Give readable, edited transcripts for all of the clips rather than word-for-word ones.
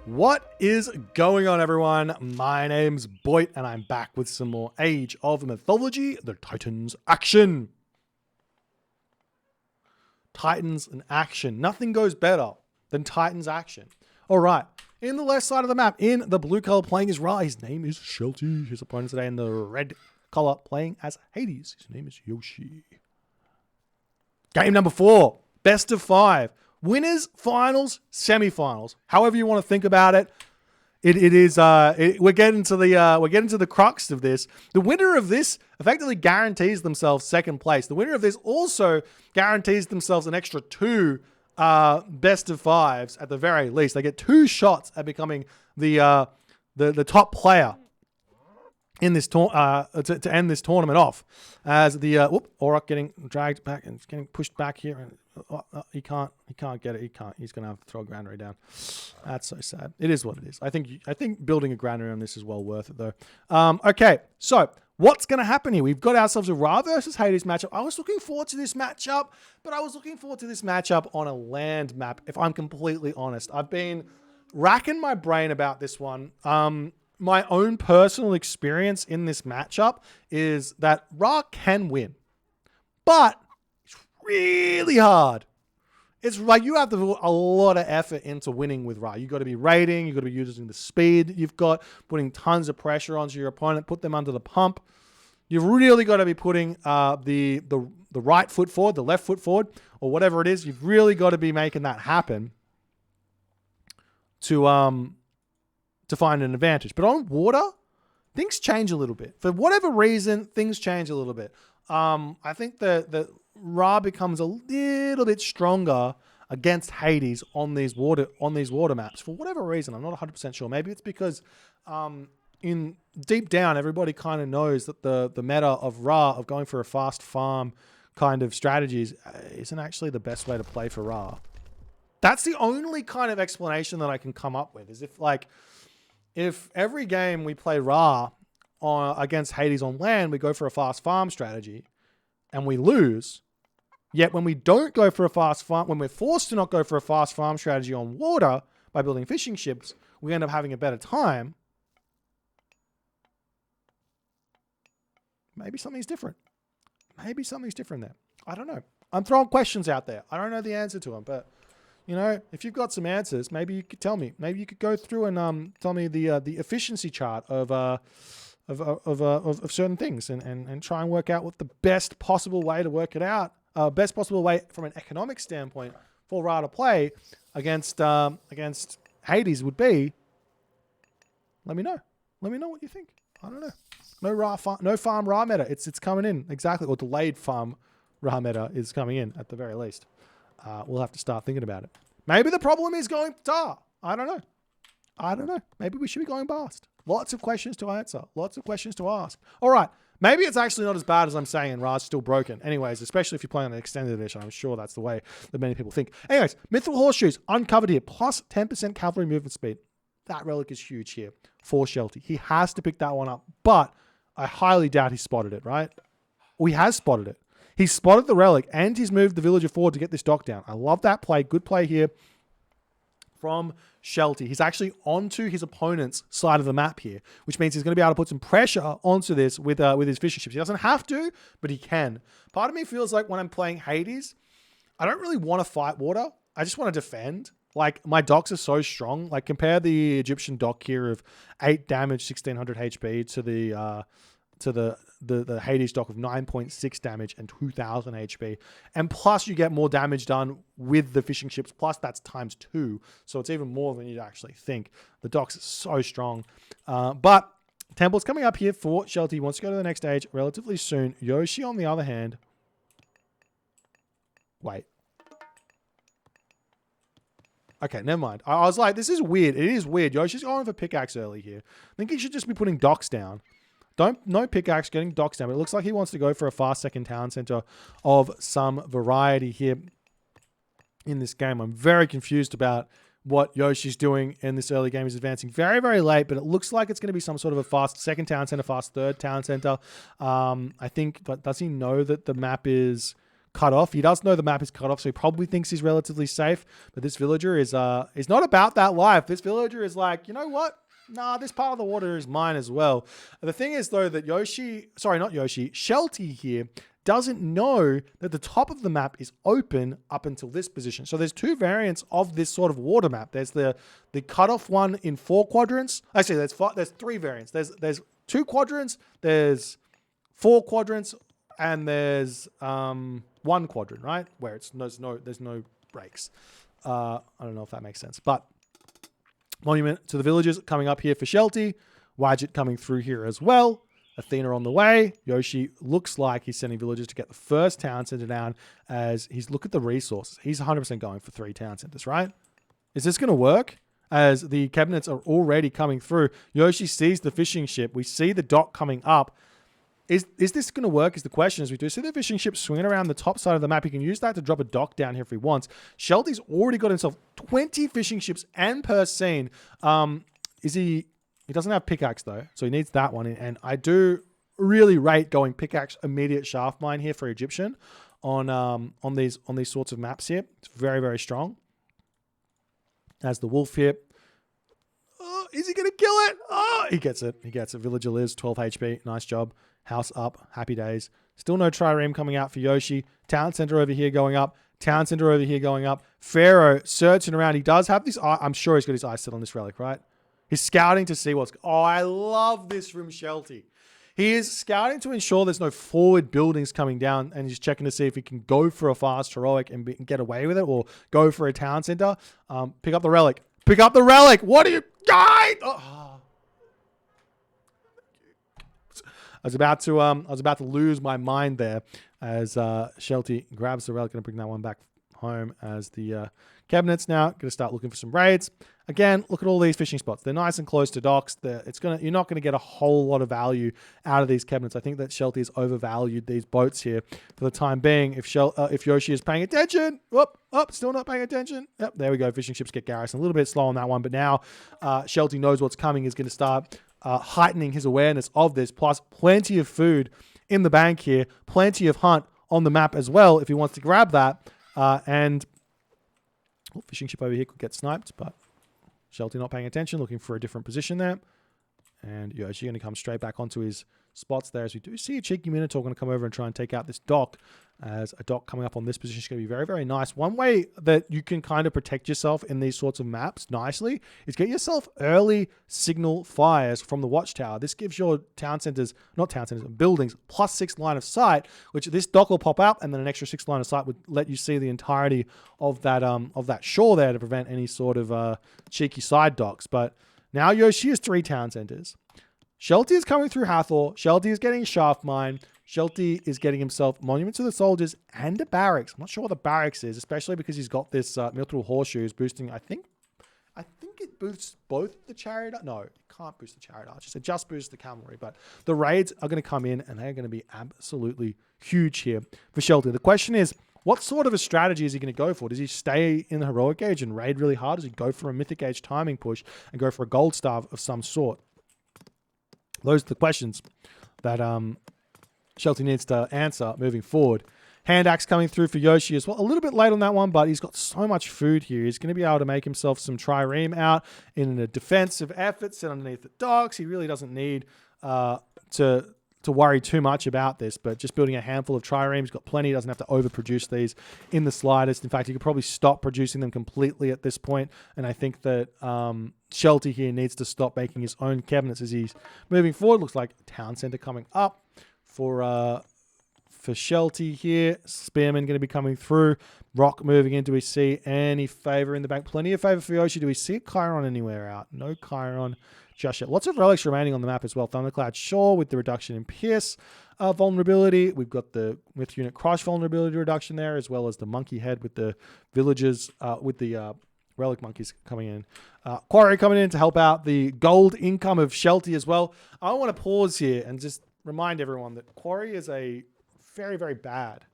What is going on, everyone? My name's Boit, and I'm back with some more Age of Mythology, the Titans action. Titans in action. Nothing goes better than Titans action. All right. In the left side of the map, in the blue color playing as Ra, his name is Shelty. His opponent today in the red color playing as Hades. His name is Yoshii. Game number 4. Best of 5. Winners, finals, semifinals. However you want to think about it, we're getting to the crux of this. The winner of this effectively guarantees themselves second place. The winner of this also guarantees themselves an extra 2 best of 5s at the very least. They get 2 shots at becoming the top player in this to end this tournament off. As the Auroch getting dragged back and getting pushed back here, and he can't get it. He's gonna have to throw a granary down. That's so sad. It is what it is. I think building a granary on this is well worth it though. Okay, so what's gonna happen here? We've got ourselves a Ra versus Hades matchup. I was looking forward to this matchup, but I was looking forward to this matchup on a land map. If I'm completely honest, I've been racking my brain about this one. My own personal experience in this matchup is that Ra can win, but it's really hard. It's like you have to put a lot of effort into winning with Ra. You've got to be raiding. You've got to be using the speed you've got, putting tons of pressure onto your opponent, put them under the pump. You've really got to be putting the right foot forward, the left foot forward, or whatever it is. You've really got to be making that happen to find an advantage. But on water, things change a little bit. For whatever reason, things change a little bit. I think that Ra becomes a little bit stronger against Hades on these water maps. For whatever reason, I'm not 100% sure. Maybe it's because in deep down, everybody kind of knows that the meta of Ra, of going for a fast farm kind of strategies, isn't actually the best way to play for Ra. That's the only kind of explanation that I can come up with, is if every game we play Ra against Hades on land, we go for a fast farm strategy and we lose. Yet when we don't go for a fast farm, when we're forced to not go for a fast farm strategy on water by building fishing ships, we end up having a better time. Maybe something's different. Maybe something's different there. I don't know. I'm throwing questions out there. I don't know the answer to them, but you know, if you've got some answers, maybe you could tell me. Maybe you could go through and tell me the efficiency chart of certain things and try and work out what the best possible way to work it out, best possible way from an economic standpoint for Ra to play against Hades would be. Let me know. Let me know what you think. I don't know. No farm Ra meta. It's coming in exactly, or delayed farm Ra meta is coming in at the very least. We'll have to start thinking about it. Maybe the problem is going Tar. I don't know. Maybe we should be going Bast. Lots of questions to answer. Lots of questions to ask. All right. Maybe it's actually not as bad as I'm saying and Ra's still broken. Anyways, especially if you're playing on an extended edition, I'm sure that's the way that many people think. Anyways, Mythical Horseshoes, uncovered here, plus 10% cavalry movement speed. That relic is huge here for Shelty. He has to pick that one up, but I highly doubt he spotted it, right? Well, he has spotted it. He's spotted the relic and he's moved the villager forward to get this dock down. I love that play. Good play here from Shelty. He's actually onto his opponent's side of the map here, which means he's going to be able to put some pressure onto this with his fishing ships. He doesn't have to, but he can. Part of me feels like when I'm playing Hades, I don't really want to fight water. I just want to defend. Like, my docks are so strong. Like, compare the Egyptian dock here of 8 damage, 1600 HP to the Hades dock of 9.6 damage and 2000 HP. And plus you get more damage done with the fishing ships. Plus that's times 2. So it's even more than you'd actually think. The docks are so strong. But Temple's coming up here for Shelty. He wants to go to the next stage relatively soon. Yoshii, on the other hand. Wait. Okay, never mind. I was like, this is weird. It is weird. Yoshi's going for pickaxe early here. I think he should just be putting docks down. No pickaxe, getting docks down. But it looks like he wants to go for a fast second town center of some variety here in this game. I'm very confused about what Yoshi's doing in this early game. He's advancing very, very late, but it looks like it's going to be some sort of a fast second town center, fast third town center. I think, but does he know that the map is cut off. He does know the map is cut off, so he probably thinks he's relatively safe. But this villager is not about that life. This villager is like, you know what? Nah, this part of the water is mine as well. The thing is, though, that Shelty here doesn't know that the top of the map is open up until this position. So there's two variants of this sort of water map. There's the cutoff one in 4 quadrants. Actually, there's 3 variants. There's 2 quadrants, there's 4 quadrants, and there's 1 quadrant, right? Where there's no breaks. I don't know if that makes sense, but monument to the villagers coming up here for Shelty. Wadjet coming through here as well. Athena on the way. Yoshii looks like he's sending villagers to get the first town center down as look at the resources. He's 100% going for 3 town centers, right? Is this going to work? As the cabinets are already coming through. Yoshii sees the fishing ship. We see the dock coming up. Is this going to work is the question. As we do see the fishing ship swinging around the top side of the map. He can use that to drop a dock down here if he wants. Shelty's already got himself 20 fishing ships and per scene. He doesn't have pickaxe though, so he needs that one. And I do really rate going pickaxe immediate shaft mine here for Egyptian on these sorts of maps here. It's very, very strong. As the wolf here. Oh, is he going to kill it? Oh, he gets it. He gets it. Villager lives, 12 HP. Nice job. House up. Happy days. Still no trireme coming out for Yoshii. Town center over here going up. Town center over here going up. Pharaoh searching around. He does have this eye. I'm sure he's got his eyes set on this relic, right? He's scouting to see what's... Oh, I love this from Shelty. He is scouting to ensure there's no forward buildings coming down, and he's checking to see if he can go for a fast heroic and get away with it, or go for a town center. Pick up the relic. Pick up the relic. What are you... guys? Oh. I was about to lose my mind there as Shelty grabs the relic and bring that one back home as the cabinets now going to start looking for some raids. Again, look at all these fishing spots. They're nice and close to docks. You're not going to get a whole lot of value out of these cabinets. I think that Shelty has overvalued these boats here for the time being. If Yoshii is paying attention, still not paying attention. Yep, there we go. Fishing ships get garrison. A little bit slow on that one, but now Shelty knows what's coming. He's going to start heightening his awareness of this. Plus, plenty of food in the bank here. Plenty of hunt on the map as well if he wants to grab that. Fishing ship over here could get sniped, but Shelty not paying attention, looking for a different position there. And Yoshii going to come straight back onto his spots there as we do see a cheeky Minotaur going to come over and try and take out this dock. As a dock coming up on this position is going to be very, very nice. One way that you can kind of protect yourself in these sorts of maps nicely is get yourself early signal fires from the watchtower. This gives your buildings +6 line of sight, which this dock will pop up, and then an extra 6 line of sight would let you see the entirety of that shore there to prevent any sort of cheeky side docks. But now Yoshii has 3 town centers. Shelty is coming through Hathor. Shelty is getting shaft mine. Shelty is getting himself Monument to the Soldiers and a barracks. I'm not sure what the barracks is, especially because he's got this Mithril Horseshoes boosting, I think it boosts both the Chariot. No, it can't boost the Chariot Archers. It just boosts the Cavalry. But the raids are going to come in, and they're going to be absolutely huge here for Shelty. The question is, what sort of a strategy is he going to go for? Does he stay in the Heroic Age and raid really hard? Does he go for a Mythic Age timing push and go for a Gold Star of some sort? Those are the questions that Shelty needs to answer moving forward. Hand axe coming through for Yoshii as well. A little bit late on that one, but he's got so much food here. He's going to be able to make himself some trireme out in a defensive effort, sit underneath the docks. He really doesn't need to worry too much about this, but just building a handful of triremes, he's got plenty. He doesn't have to overproduce these in the slightest. In fact, he could probably stop producing them completely at this point, and I think that Shelty here needs to stop making his own cabinets as he's moving forward. Looks like town center coming up for Shelty here. Spearman going to be coming through. Rock moving in. Do we see any favor in the bank? Plenty of favor for Yoshii. Do we see a Chiron anywhere out? No Chiron just yet. Lots of relics remaining on the map as well. Thundercloud Shore with the reduction in Pierce vulnerability. We've got the Myth Unit Crush vulnerability reduction there, as well as the Monkey Head with the villagers, with the Relic Monkeys coming in. Quarry coming in to help out the gold income of Shelty as well. I want to pause here and just remind everyone that Quarry is a very, very bad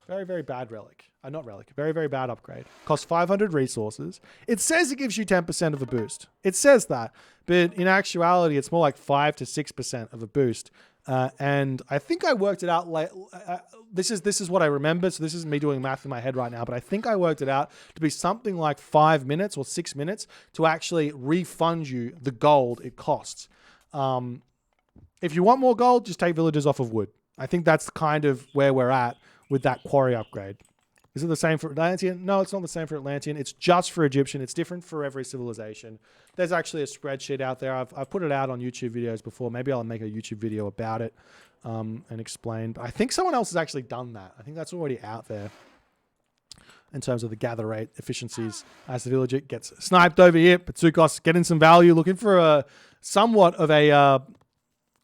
relic. Not relic. Very, very bad upgrade. Costs 500 resources. It says it gives you 10% of a boost. It says that. But in actuality, it's more like 5 to 6% of a boost. And I think I worked it out. This is what I remember. So this isn't me doing math in my head right now, but I think I worked it out to be something like 5 minutes or 6 minutes to actually refund you the gold it costs. If you want more gold, just take villagers off of wood. I think that's kind of where we're at with that quarry upgrade. Is it the same for Atlantean? No, it's not the same for Atlantean. It's just for Egyptian. It's different for every civilization. There's actually a spreadsheet out there. I've put it out on YouTube videos before. Maybe I'll make a YouTube video about it and explain. But I think someone else has actually done that. I think that's already out there in terms of the gather rate efficiencies as the villager gets sniped over here. Patsukos getting some value, looking for a somewhat of a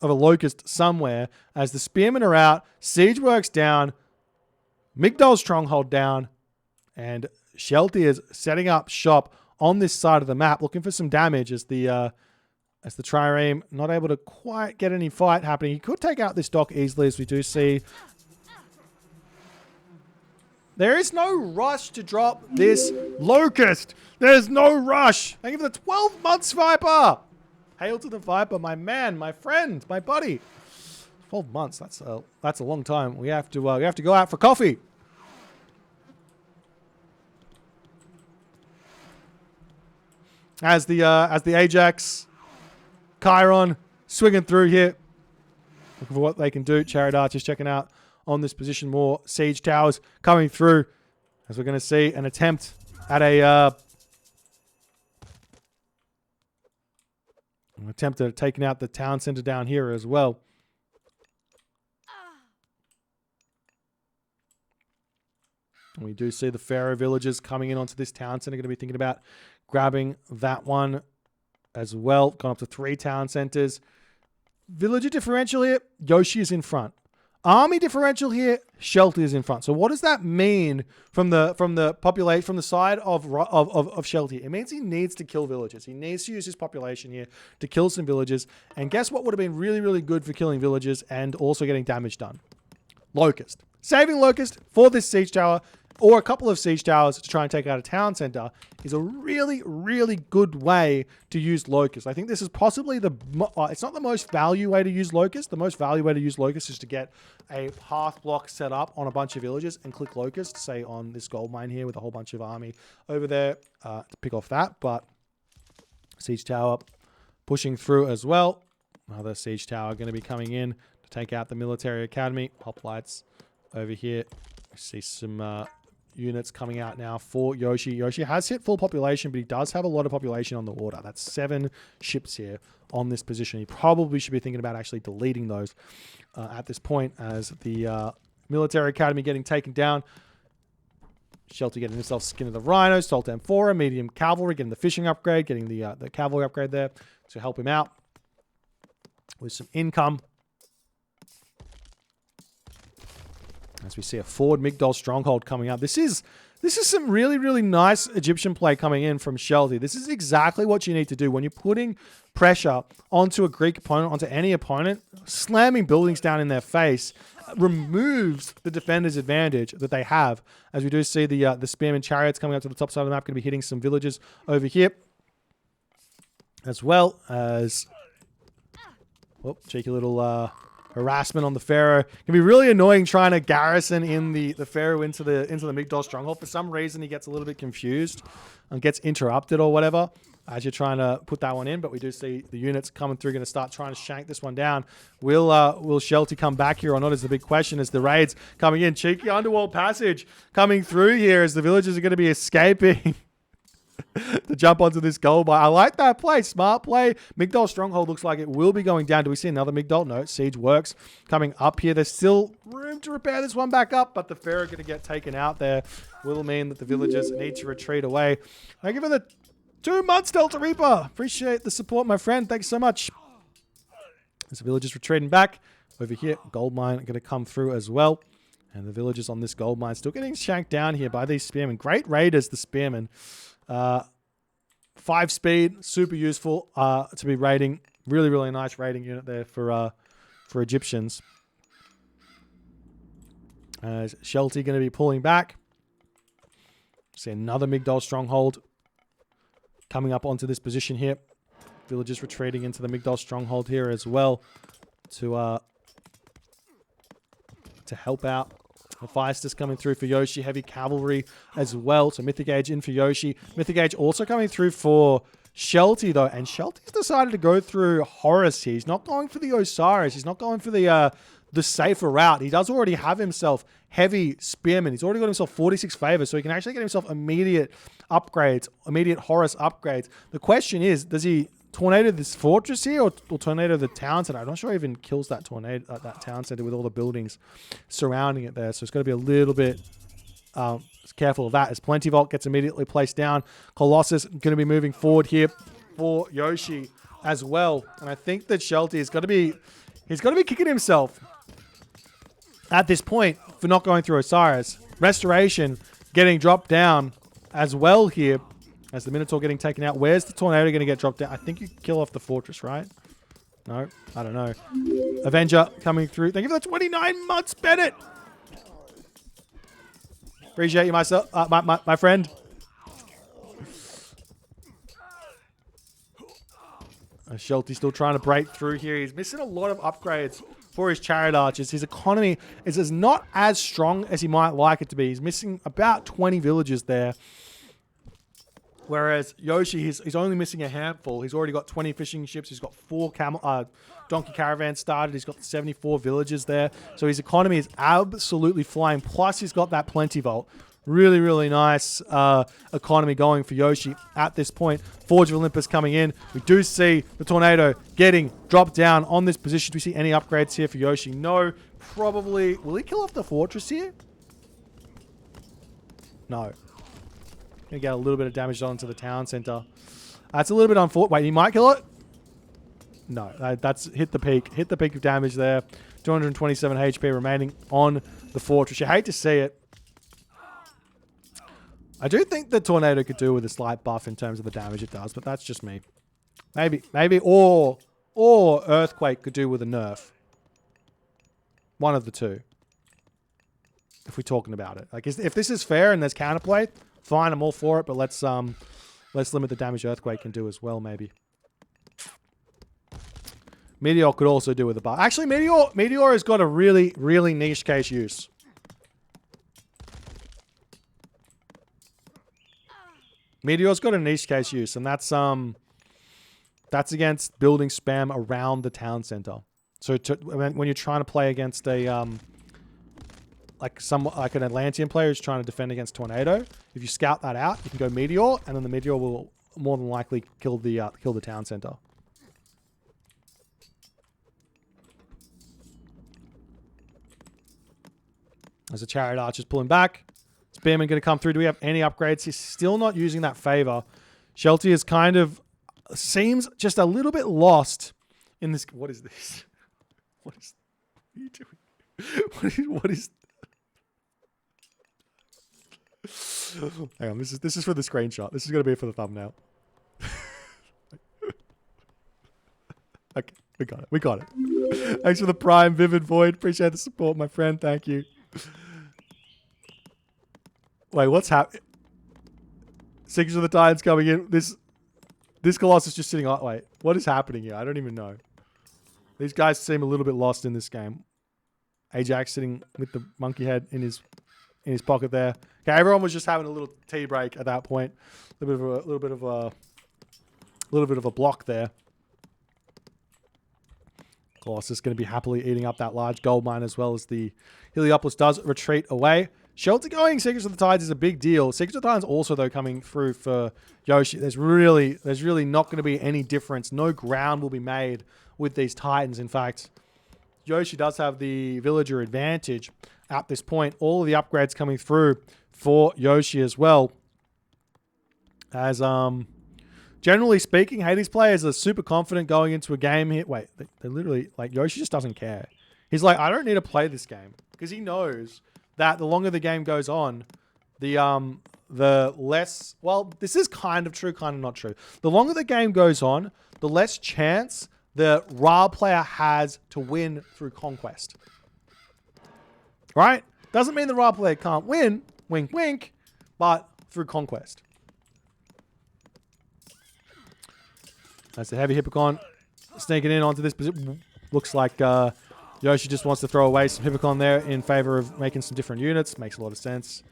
locust somewhere as the spearmen are out. Siege works down. Migdol's stronghold down, and Shelty is setting up shop on this side of the map, looking for some damage as the trireme not able to quite get any fight happening. He could take out this dock easily, as we do see. There is no rush to drop this locust. There's no rush. Thank you for the 12 months, Viper. Hail to the Viper, my man, my friend, my buddy. 12 months. That's a long time. We have to go out for coffee. As the Ajax, Chiron swinging through here, looking for what they can do. Chariot Archers checking out on this position. More siege towers coming through, as we're going to see an attempt at an attempt at taking out the town center down here as well. And we do see the Pharaoh villagers coming in onto this town center. Going to be thinking about grabbing that one as well. Gone up to 3 town centers. Villager differential here, Yoshii is in front. Army differential here, Shelty is in front. So what does that mean from the population, from the side of Shelty? It means he needs to kill villagers. He needs to use his population here to kill some villagers. And guess what would have been really, really good for killing villagers and also getting damage done? Locust. Saving Locust for this siege tower, or a couple of siege towers to try and take out a town center, is a really, really good way to use Locust. I think this is possibly it's not the most value way to use Locust. The most value way to use Locust is to get a path block set up on a bunch of villages and click Locust, say on this gold mine here with a whole bunch of army over there to pick off that. But siege tower pushing through as well. Another siege tower going to be coming in to take out the military academy. Hoplites over here. I see some units coming out now for Yoshii. Yoshii has hit full population, but he does have a lot of population on the water. That's 7 ships here on this position. He probably should be thinking about actually deleting those at this point, as the military academy getting taken down. Shelty getting himself skin of the rhinos. Sultan 4, medium cavalry, getting the fishing upgrade, getting the cavalry upgrade there to help him out with some income. As we see a forward Migdol stronghold coming up. This is some really, really nice Egyptian play coming in from Shelty. This is exactly what you need to do when you're putting pressure onto a Greek opponent, onto any opponent. Slamming buildings down in their face removes the defender's advantage that they have. As we do see the spearman chariots coming up to the top side of the map, going to be hitting some villages over here, as well as cheeky little harassment on the Pharaoh. Can be really annoying trying to garrison in the Pharaoh into the Migdol stronghold. For some reason, he gets a little bit confused and gets interrupted or whatever as you're trying to put that one in. But we do see the units coming through, going to start trying to shank this one down. Will Shelty come back here or not is the big question, as the raids coming in. Cheeky underworld passage coming through here as the villagers are going to be escaping to jump onto this gold mine. I like that play. Smart play. Migdol stronghold looks like it will be going down. Do we see another Migdol? No. Siege works coming up here. There's still room to repair this one back up, but the Pharaoh going to get taken out there. Will mean that the villagers need to retreat away. Thank you for the 2 months, Delta Reaper. Appreciate the support, my friend. Thanks so much. As the villagers retreating back over here, gold mine going to come through as well. And the villagers on this gold mine still getting shanked down here by these spearmen. Great raiders, the spearmen. 5 speed, super useful to be raiding. Really, really nice raiding unit there for Egyptians. As Shelty going to be pulling back. See another Migdol stronghold coming up onto this position here. Villagers retreating into the Migdol stronghold here as well to to help out. Hephaestus coming through for Yoshii. Heavy cavalry as well. So Mythic Age in for Yoshii. Mythic Age also coming through for Shelty, though. And Shelty's decided to go through Horus here. He's not going for the Osiris. He's not going for the safer route. He does already have himself heavy spearmen. He's already got himself 46 favors, so he can actually get himself immediate upgrades, immediate Horus upgrades. The question is, does he tornado this fortress here or tornado the town center? I'm not sure he even kills that tornado, that town center with all the buildings surrounding it there. So it's got to be a little bit careful of that. As Plenty Vault gets immediately placed down, Colossus going to be moving forward here for Yoshii as well. And I think that Shelty is got to be, he's got to be kicking himself at this point for not going through Osiris. Restoration getting dropped down as well here as the Minotaur getting taken out. Where's the Tornado going to get dropped down? I think you kill off the fortress, right? No, I don't know. Avenger coming through. Thank you for the 29 months, Bennett. Appreciate you, myself, my friend. Shelty still trying to break through here. He's missing a lot of upgrades for his Chariot Archers. His economy is not as strong as he might like it to be. He's missing about 20 villages there. Whereas Yoshii, he's only missing a handful. He's already got 20 fishing ships. He's got 4 donkey caravans started. He's got 74 villages there. So his economy is absolutely flying. Plus, he's got that Plenty Vault. Really, really nice economy going for Yoshii at this point. Forge of Olympus coming in. We do see the Tornado getting dropped down on this position. Do we see any upgrades here for Yoshii? No. Probably. Will he kill off the fortress here? No. Gonna get a little bit of damage onto the town center. That's a little bit unfortunate. Wait, he might kill it? No, that's hit the peak. Hit the peak of damage there. 227 HP remaining on the fortress. You hate to see it. I do think the Tornado could do with a slight buff in terms of the damage it does, but that's just me. Maybe, or Earthquake could do with a nerf. One of the two. If we're talking about it, like if this is fair and there's counterplay, fine, I'm all for it. But let's limit the damage Earthquake can do as well, maybe. Meteor could also do with a buff. Actually, Meteor has got a really, really niche case use. Meteor's got a niche case use, and that's against building spam around the town center. So when you're trying to play against a like an Atlantean player who's trying to defend against Tornado, if you scout that out, you can go Meteor, and then the Meteor will more than likely kill the town center. As the Chariot Archer's pulling back. Spearman going to come through. Do we have any upgrades? He's still not using that favor. Shelty is kind of seems just a little bit lost in this. What is this? What are you doing? What is Hang on, this is for the screenshot. This is going to be for the thumbnail. Okay, we got it. Thanks for the Prime, Vivid Void. Appreciate the support, my friend. Thank you. Wait, what's happening? Seekers of the Titans coming in. This Colossus just sitting on. Wait, what is happening here? I don't even know. These guys seem a little bit lost in this game. Ajax sitting with the monkey head in his pocket there. Okay, everyone was just having a little tea break at that point. A little bit of a block there. Colossus going to be happily eating up that large gold mine as well as the Heliopolis does retreat away. Shelter going Secrets of the Tides is a big deal. Secrets of the Tides also, though, coming through for Yoshii. There's really not going to be any difference. No ground will be made with these Titans. In fact, Yoshii does have the villager advantage at this point. All of the upgrades coming through for Yoshii as well. As generally speaking, Hades players are super confident going into a game here. Wait, they literally, like, Yoshii just doesn't care. He's like, I don't need to play this game because he knows that the longer the game goes on, the less, well, this is kind of true, kind of not true. The longer the game goes on, the less chance the Ra player has to win through conquest. Right? Doesn't mean the Ra player can't win, wink, wink, but through conquest. That's the heavy Hippocon sneaking in onto this position. Looks like Yoshii just wants to throw away some Hippocon there in favor of making some different units. Makes a lot of sense.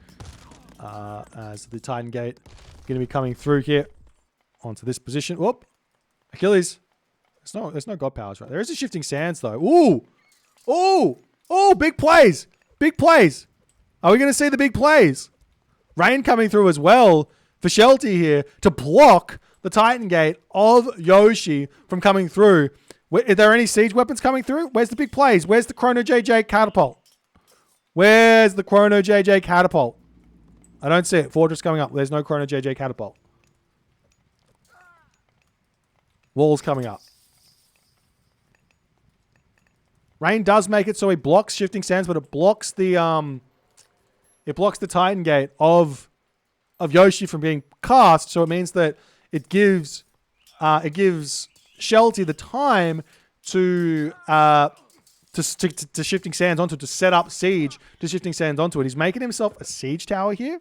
As the Titan Gate going to be coming through here onto this position. Whoop. Achilles. There's no God powers right there. Is a Shifting Sands though. Ooh. Ooh. Oh, big plays. Big plays. Are we going to see the big plays? Rain coming through as well for Shelty here to block the Titan Gate of Yoshii from coming through. Are there any siege weapons coming through? Where's the big plays? Where's the Chrono JJ catapult? Where's the Chrono JJ catapult? I don't see it. Fortress coming up. There's no Chrono JJ catapult. Walls coming up. Rain does make it so he blocks Shifting Sands, but it blocks the Titan Gate of Yoshii from being cast. So it means that it gives Shelty the time to Shifting Sands onto it, to set up siege to Shifting Sands onto it. He's making himself a siege tower here.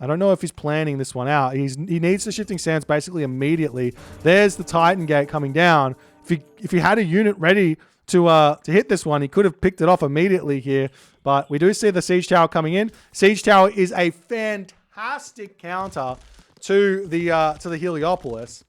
I don't know if he's planning this one out. He needs the Shifting Sands basically immediately. There's the Titan Gate coming down. If he had a unit ready to hit this one, he could have picked it off immediately here. But we do see the siege tower coming in. Siege tower is a fantastic counter to the Heliopolis.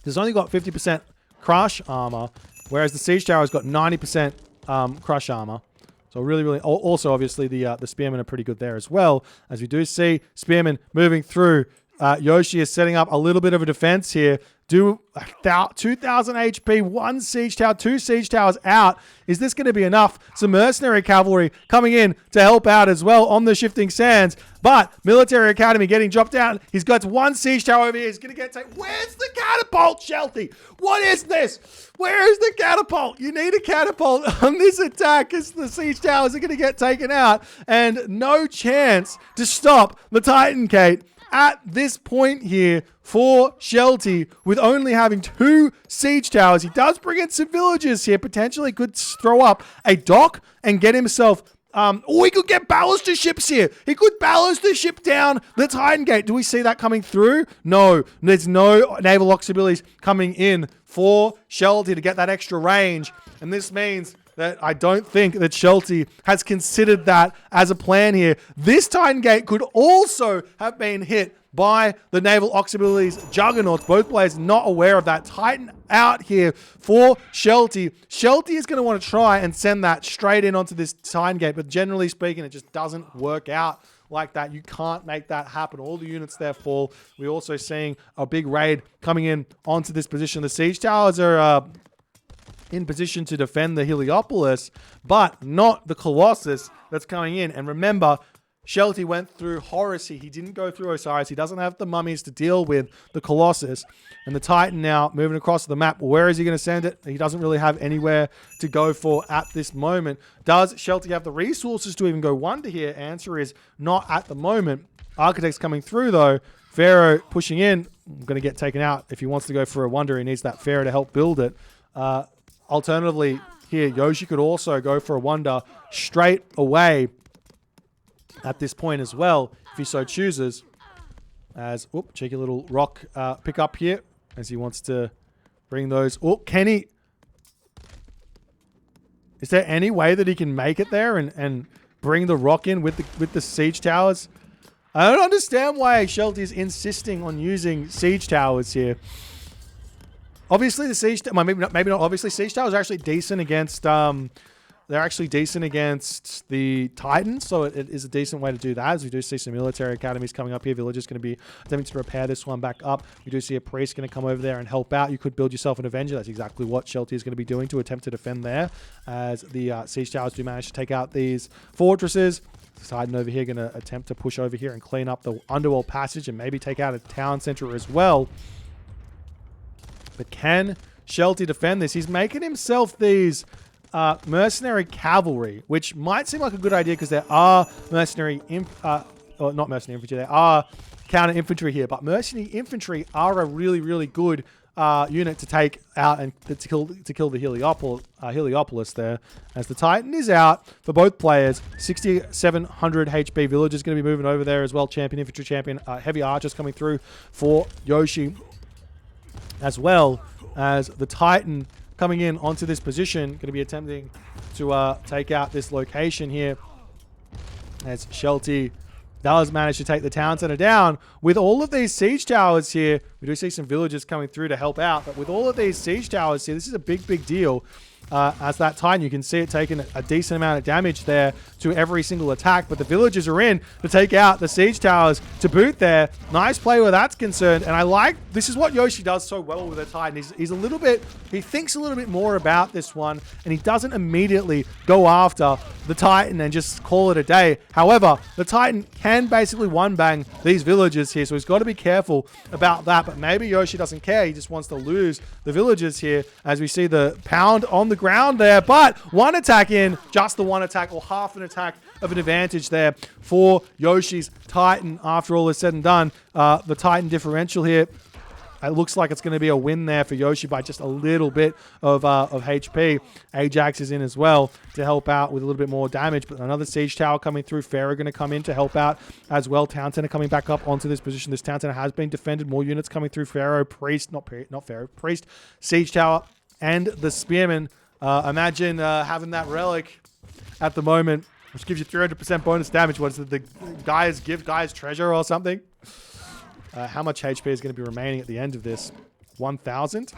There's only got 50% crush armor, whereas the siege tower has got 90% crush armor. So really, also obviously the spearmen are pretty good there as well. As we do see spearmen moving through. Yoshii is setting up a little bit of a defense here. 2,000 HP, 1 siege tower, 2 siege towers out. Is this going to be enough? Some mercenary cavalry coming in to help out as well on the Shifting Sands. But Military Academy getting dropped down. He's got 1 siege tower over here. He's going to get taken. Where's the catapult, Shelty? What is this? Where is the catapult? You need a catapult on this attack because the siege towers are going to get taken out. And no chance to stop the Titan Gate at this point here for Shelty, with only having 2 siege towers. He does bring in some villagers here. Potentially could throw up a dock and get himself... or he could get ballister ships here. He could ballister ship down the Titan Gate. Do we see that coming through? No. There's no naval auxiliaries coming in for Shelty to get that extra range. And this means that I don't think that Shelty has considered that as a plan here. This Titan Gate could also have been hit by the naval auxiliaries juggernauts. Both players not aware of that. Titan out here for Shelty. Shelty is going to want to try and send that straight in onto this Titan Gate, but generally speaking, it just doesn't work out like that. You can't make that happen. All the units there fall. We're also seeing a big raid coming in onto this position. The siege towers are in position to defend the Heliopolis, but not the Colossus that's coming in. And remember, Shelty went through Horus. He didn't go through Osiris. He doesn't have the mummies to deal with the Colossus. And the Titan now moving across the map. Where is he going to send it? He doesn't really have anywhere to go for at this moment. Does Shelty have the resources to even go wonder here? Answer is not at the moment. Architects coming through though. Pharaoh pushing in. Going to get taken out. If he wants to go for a wonder, he needs that Pharaoh to help build it. Alternatively, here, Yoshii could also go for a wonder straight away at this point as well, if he so chooses. As, cheeky little rock pick up here, as he wants to bring those. Can he? Is there any way that he can make it there and bring the rock in with the siege towers? I don't understand why Shelty is insisting on using siege towers here. Obviously, the siege, maybe not. Obviously, siege towers are actually decent against. They're actually decent against the Titans, so it is a decent way to do that. As we do see some military academies coming up here, villagers going to be attempting to repair this one back up. We do see a priest going to come over there and help out. You could build yourself an Avenger. That's exactly what Shelty is going to be doing to attempt to defend there, as the siege towers do manage to take out these fortresses. Titan over here going to attempt to push over here and clean up the underworld passage and maybe take out a town center as well. But can Shelty defend this? He's making himself these mercenary cavalry, which might seem like a good idea because there are mercenary, or not mercenary infantry, there are counter infantry here, but mercenary infantry are a really, really good unit to take out and to kill the Heliopolis there. As the Titan is out for both players, 6,700 HP. Villagers going to be moving over there as well. Champion infantry, champion heavy archers coming through for Yoshii, as well as the Titan coming in onto this position. Going to be attempting to take out this location here. As Shelty does manage to take the town center down. With all of these siege towers here, we do see some villagers coming through to help out. But with all of these siege towers here, this is a big deal. As that Titan, you can see it taking a decent amount of damage there to every single attack. But the villagers are in to take out the siege towers to boot there. Nice play where that's concerned. And I like, this is what Yoshii does so well with the Titan. He's a little bit, he thinks a little bit more about this one. And he doesn't immediately go after the Titan and just call it a day. However, the Titan can basically one-bang these villagers here. So he's got to be careful about that. But maybe Yoshii doesn't care. He just wants to lose the villagers here. As we see the pound on the ground there, but one attack in, just the one attack or half an attack of an advantage there for Yoshii's Titan. After all is said and done, the Titan differential here, it looks like it's going to be a win there for Yoshii by just a little bit of HP. Ajax is in as well to help out with a little bit more damage, but another siege tower coming through. Pharaoh going to come in to help out as well. Town center coming back up onto this position. This town center has been defended. More units coming through. Pharaoh, Priest, not Pharaoh, Priest, siege tower, and the Spearman. Imagine having that relic at the moment, which gives you 300% bonus damage. What is it? The Guy's treasure or something? How much HP is going to be remaining at the end of this? 1,000?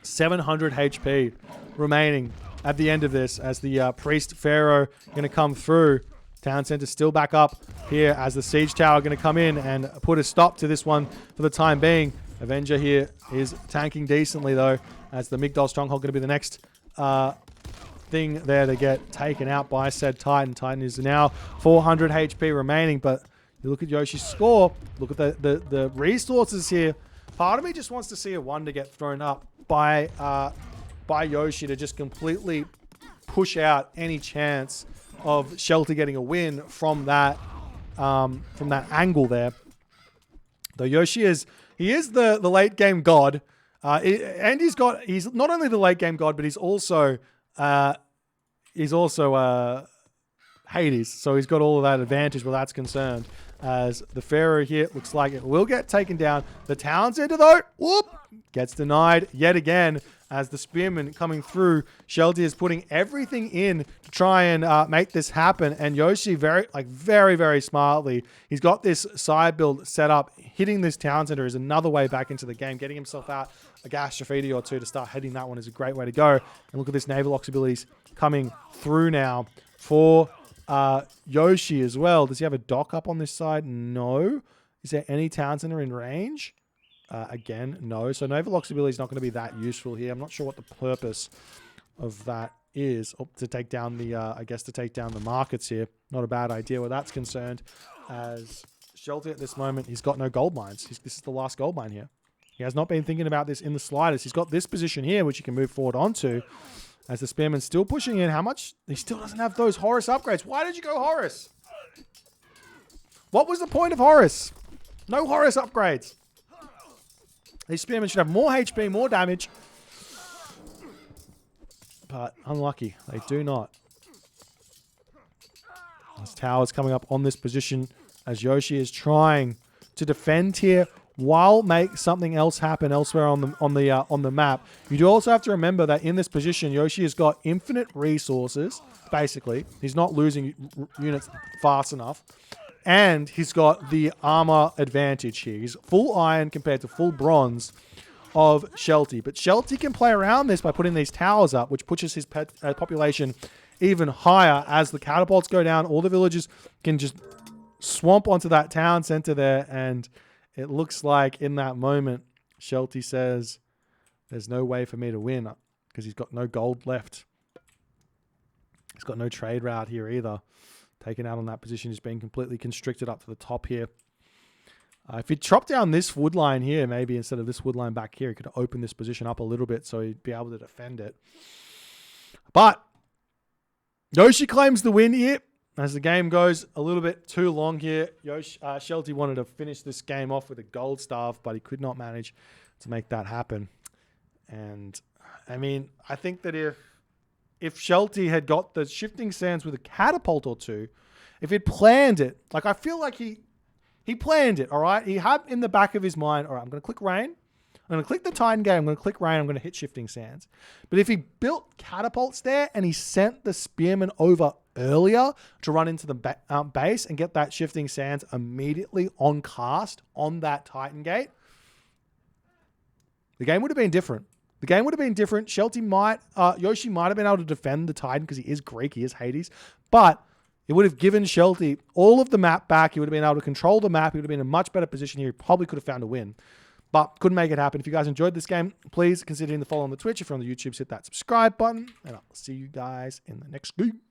700 HP remaining at the end of this as the Priest Pharaoh going to come through. Town center still back up here as the siege tower going to come in and put a stop to this one for the time being. Avenger here is tanking decently though, as the Migdol Stronghold going to be the next thing there to get taken out by said Titan. Titan is now 400 HP remaining, but you look at Yoshii's score, look at the resources here. Part of me just wants to see a wonder get thrown up by Yoshii to just completely push out any chance of Shelty getting a win from that angle there. Though Yoshii is the late game god, and he's not only the late game god, but he's also Hades, so he's got all of that advantage where that's concerned. As the Pharaoh here looks like it will get taken down. The town center though, whoop, gets denied yet again. As the Spearman coming through, Shelty is putting everything in to try and make this happen. And Yoshii very smartly, he's got this side build set up. Hitting this town center is another way back into the game. Getting himself out a Gastrophedia or two to start heading that one is a great way to go. And look at this naval ox abilities coming through now for Yoshii as well. Does he have a dock up on this side? No. Is there any town center in range? Again, no. So naval ox ability is not going to be that useful here. I'm not sure what the purpose of that is. Oh, to take down the, I guess to take down the markets here. Not a bad idea where that's concerned. As Shelty at this moment, he's got no gold mines. This is the last gold mine here. He has not been thinking about this in the slightest. He's got this position here, which he can move forward onto. As the Spearman's still pushing in. How much? He still doesn't have those Horus upgrades. Why did you go Horus? What was the point of Horus? No Horus upgrades. These Spearmen should have more HP, more damage. But unlucky. They do not. This tower's coming up on this position as Yoshii is trying to defend here while make something else happen elsewhere on the map. You do also have to remember that in this position, Yoshii has got infinite resources. Basically, he's not losing units fast enough, and he's got the armor advantage here. He's full iron compared to full bronze of Shelty, but Shelty can play around this by putting these towers up, which pushes his population even higher. As the catapults go down, all the villagers can just swamp onto that town center there, and it looks like in that moment, Shelty says, there's no way for me to win because he's got no gold left. He's got no trade route here either. Taken out on that position, he's been completely constricted up to the top here. If he chopped down this wood line here, maybe instead of this wood line back here, he could open this position up a little bit so he'd be able to defend it. But Yoshii claims the win here. As the game goes a little bit too long here, Shelty wanted to finish this game off with a gold staff, but he could not manage to make that happen. And I mean, I think that if Shelty had got the shifting sands with a catapult or two, if he'd planned it, like I feel like he planned it, all right? He had in the back of his mind, all right, I'm going to click rain. I'm going to click the Titan Gate. I'm going to click Rain. I'm going to hit Shifting Sands. But if he built catapults there and he sent the Spearman over earlier to run into the base and get that Shifting Sands immediately on cast on that Titan Gate, the game would have been different. The game would have been different. Yoshii might have been able to defend the Titan because he is Greek, he is Hades, but it would have given Shelty all of the map back. He would have been able to control the map. He would have been in a much better position here. He probably could have found a win, but couldn't make it happen. If you guys enjoyed this game, please consider the follow on the Twitch. If you're on the YouTube, hit that subscribe button, and I'll see you guys in the next game.